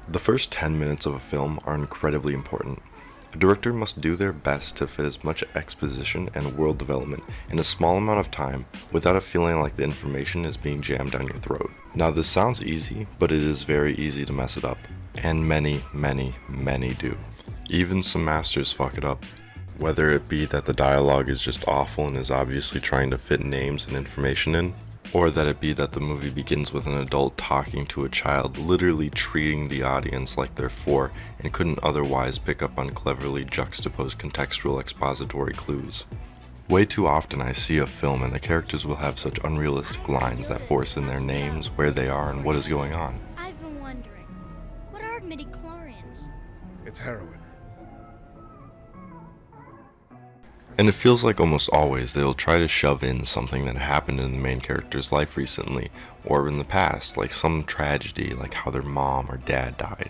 The first 10 minutes of a film are incredibly important. A director must do their best to fit as much exposition and world development in a small amount of time without it feeling like the information is being jammed down your throat. Now, this sounds easy, but it is very easy to mess it up. And many do. Even some masters fuck it up. Whether it be that the dialogue is just awful and is obviously trying to fit names and information in, or that it be that the movie begins with an adult talking to a child, literally treating the audience like they're four and couldn't otherwise pick up on cleverly juxtaposed contextual expository clues. Way too often I see a film and the characters will have such unrealistic lines that force in their names, where they are, and what is going on. I've been wondering, what are midichlorians? It's heroin. And it feels like almost always they'll try to shove in something that happened in the main character's life recently, or in the past, like some tragedy, like how their mom or dad died.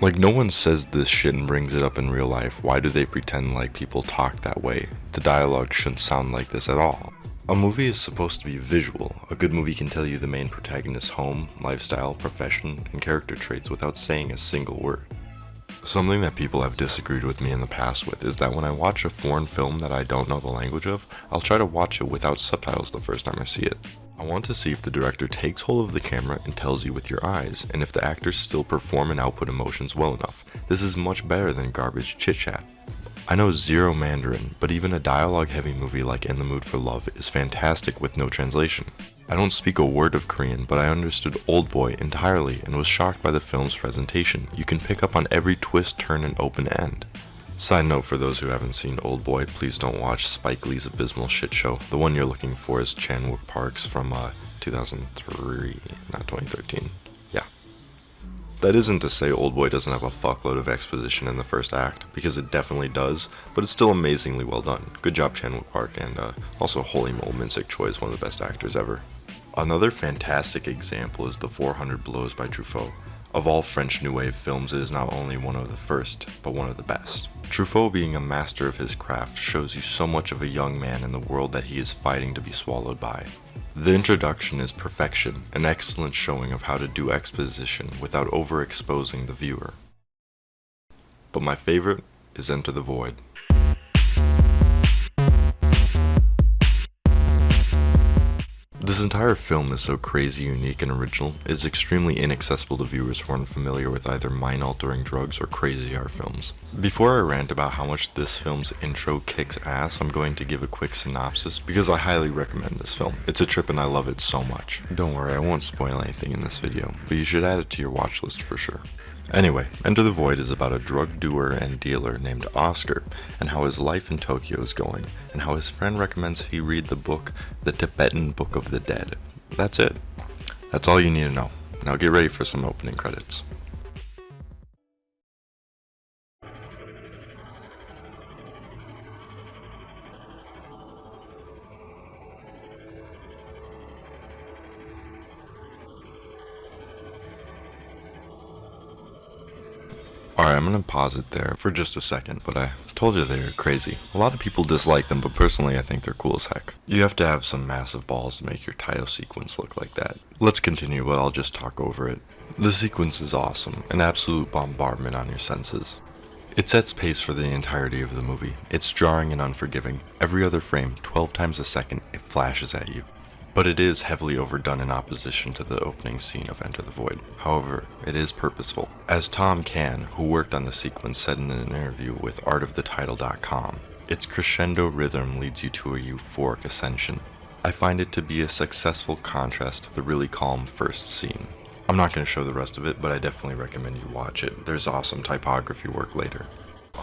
Like, no one says this shit and brings it up in real life. Why do they pretend like people talk that way? The dialogue shouldn't sound like this at all. A movie is supposed to be visual. A good movie can tell you the main protagonist's home, lifestyle, profession, and character traits without saying a single word. Something that people have disagreed with me in the past with is that when I watch a foreign film that I don't know the language of, I'll try to watch it without subtitles the first time I see it. I want to see if the director takes hold of the camera and tells you with your eyes, and if the actors still perform and output emotions well enough. This is much better than garbage chit-chat. I know zero Mandarin, but even a dialogue-heavy movie like In the Mood for Love is fantastic with no translation. I don't speak a word of Korean, but I understood Oldboy entirely and was shocked by the film's presentation. You can pick up on every twist, turn, and open end. Side note for those who haven't seen Oldboy, please don't watch Spike Lee's abysmal shit show. The one you're looking for is Chan-wook Park's from 2003, not 2013. Yeah. That isn't to say Oldboy doesn't have a fuckload of exposition in the first act, because it definitely does, but it's still amazingly well done. Good job, Chan-wook Park, and also holy moly, Min-sik Choi is one of the best actors ever. Another fantastic example is The 400 Blows by Truffaut. Of all French New Wave films, it is not only one of the first, but one of the best. Truffaut, being a master of his craft, shows you so much of a young man in the world that he is fighting to be swallowed by. The introduction is perfection, an excellent showing of how to do exposition without overexposing the viewer. But my favorite is Enter the Void. This entire film is so crazy, unique, and original, it is extremely inaccessible to viewers who aren't familiar with either mind-altering drugs or crazy art films. Before I rant about how much this film's intro kicks ass, I'm going to give a quick synopsis because I highly recommend this film. It's a trip and I love it so much. Don't worry, I won't spoil anything in this video, but you should add it to your watch list for sure. Anyway, Enter the Void is about a drug doer and dealer named Oscar, and how his life in Tokyo is going, and how his friend recommends he read the book, The Tibetan Book of the Dead. That's it. That's all you need to know. Now get ready for some opening credits. Alright, I'm gonna pause it there for just a second, but I told you they were crazy. A lot of people dislike them, but personally I think they're cool as heck. You have to have some massive balls to make your title sequence look like that. Let's continue, but I'll just talk over it. The sequence is awesome, an absolute bombardment on your senses. It sets pace for the entirety of the movie. It's jarring and unforgiving. Every other frame, 12 times a second, it flashes at you. But it is heavily overdone in opposition to the opening scene of Enter the Void. However, it is purposeful. As Tom Can, who worked on the sequence, said in an interview with artofthetitle.com, its crescendo rhythm leads you to a euphoric ascension. I find it to be a successful contrast to the really calm first scene. I'm not going to show the rest of it, but I definitely recommend you watch it. There's awesome typography work later.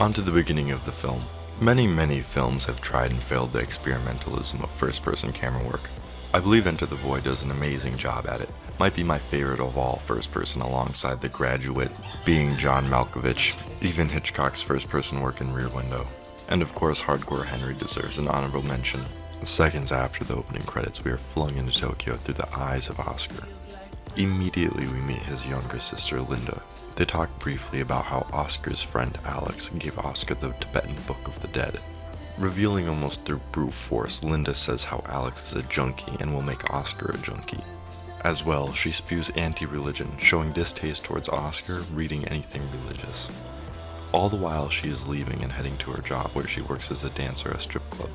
On to the beginning of the film. Many films have tried and failed the experimentalism of first-person camera work. I believe Enter the Void does an amazing job at it. Might be my favorite of all first person alongside The Graduate, being John Malkovich, even Hitchcock's first person work in Rear Window. And of course Hardcore Henry deserves an honorable mention. Seconds after the opening credits, we are flung into Tokyo through the eyes of Oscar. Immediately we meet his younger sister Linda. They talk briefly about how Oscar's friend Alex gave Oscar the Tibetan Book of the Dead. Revealing almost through brute force, Linda says how Alex is a junkie and will make Oscar a junkie. As well, she spews anti-religion, showing distaste towards Oscar reading anything religious. All the while she is leaving and heading to her job where she works as a dancer at a strip club.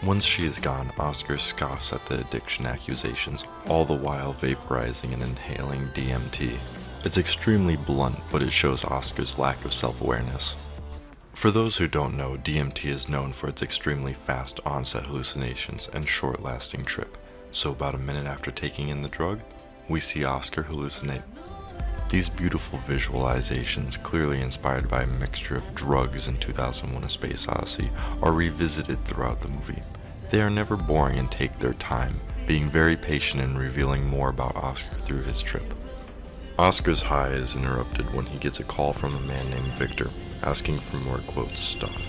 Once she is gone, Oscar scoffs at the addiction accusations, all the while vaporizing and inhaling DMT. It's extremely blunt, but it shows Oscar's lack of self-awareness. For those who don't know, DMT is known for its extremely fast onset hallucinations and short-lasting trip, so about a minute after taking in the drug, we see Oscar hallucinate. These beautiful visualizations, clearly inspired by a mixture of drugs and 2001: A Space Odyssey, are revisited throughout the movie. They are never boring and take their time, being very patient in revealing more about Oscar through his trip. Oscar's high is interrupted when he gets a call from a man named Victor, asking for more, quote, stuff.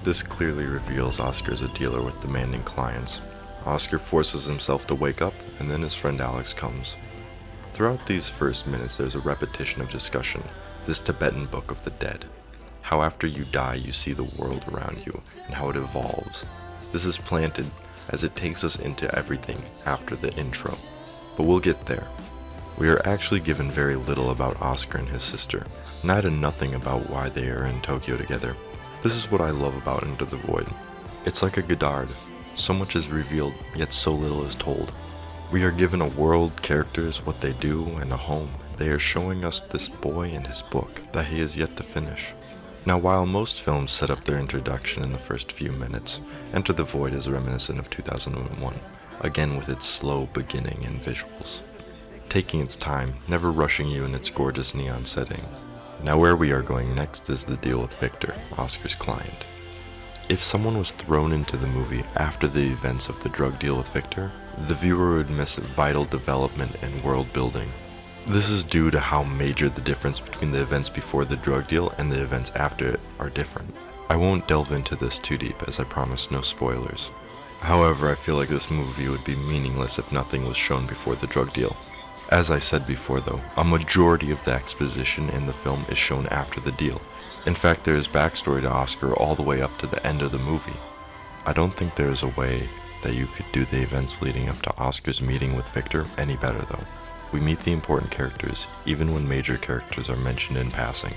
This clearly reveals Oscar is a dealer with demanding clients. Oscar forces himself to wake up, and then his friend Alex comes. Throughout these first minutes, there's a repetition of discussion, this Tibetan Book of the Dead. How after you die, you see the world around you, and how it evolves. This is planted as it takes us into everything after the intro. But we'll get there. We are actually given very little about Oscar and his sister, neither nothing about why they are in Tokyo together. This is what I love about Into the Void. It's like a Godard. So much is revealed, yet so little is told. We are given a world, characters, what they do, and a home. They are showing us this boy and his book that he has yet to finish. Now, while most films set up their introduction in the first few minutes, Enter the Void is reminiscent of 2001, again with its slow beginning and visuals. Taking its time, never rushing you in its gorgeous neon setting. Now where we are going next is the deal with Victor, Oscar's client. If someone was thrown into the movie after the events of the drug deal with Victor, the viewer would miss vital development and world building. This is due to how major the difference between the events before the drug deal and the events after it are different. I won't delve into this too deep, as I promise no spoilers. However, I feel like this movie would be meaningless if nothing was shown before the drug deal. As I said before though, a majority of the exposition in the film is shown after the deal. In fact, there is backstory to Oscar all the way up to the end of the movie. I don't think there is a way that you could do the events leading up to Oscar's meeting with Victor any better though. We meet the important characters, even when major characters are mentioned in passing,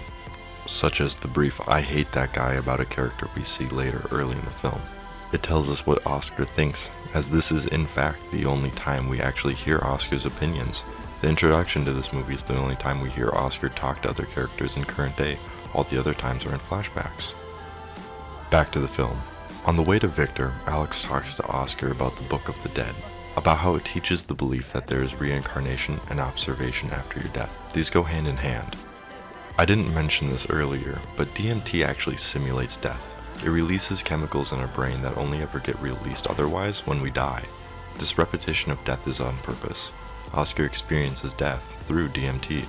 such as the brief "I hate that guy" about a character we see later early in the film. It tells us what Oscar thinks, as this is in fact the only time we actually hear Oscar's opinions. The introduction to this movie is the only time we hear Oscar talk to other characters in current day. All the other times are in flashbacks. Back to the film. On the way to Victor, Alex talks to Oscar about the Book of the Dead, about how it teaches the belief that there is reincarnation and observation after your death. These go hand in hand. I didn't mention this earlier, but DMT actually simulates death. It releases chemicals in our brain that only ever get released otherwise when we die. This repetition of death is on purpose. Oscar experiences death through DMT.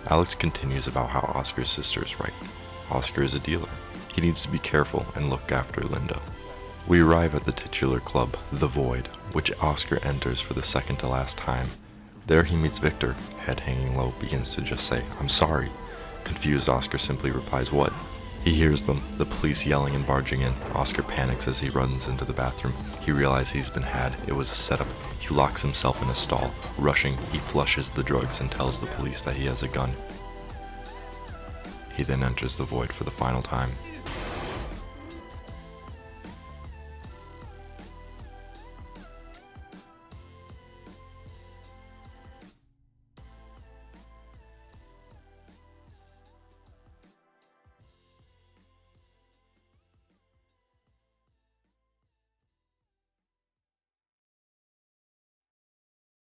Alex continues about how Oscar's sister is right. Oscar is a dealer. He needs to be careful and look after Linda. We arrive at the titular club, The Void, which Oscar enters for the second to last time. There he meets Victor. Head hanging low, begins to just say, "I'm sorry." Confused, Oscar simply replies, "What?" He hears them, the police yelling and barging in. Oscar panics as he runs into the bathroom. He realizes he's been had. It was a setup. He locks himself in a stall. Rushing, he flushes the drugs and tells the police that he has a gun. He then enters the void for the final time.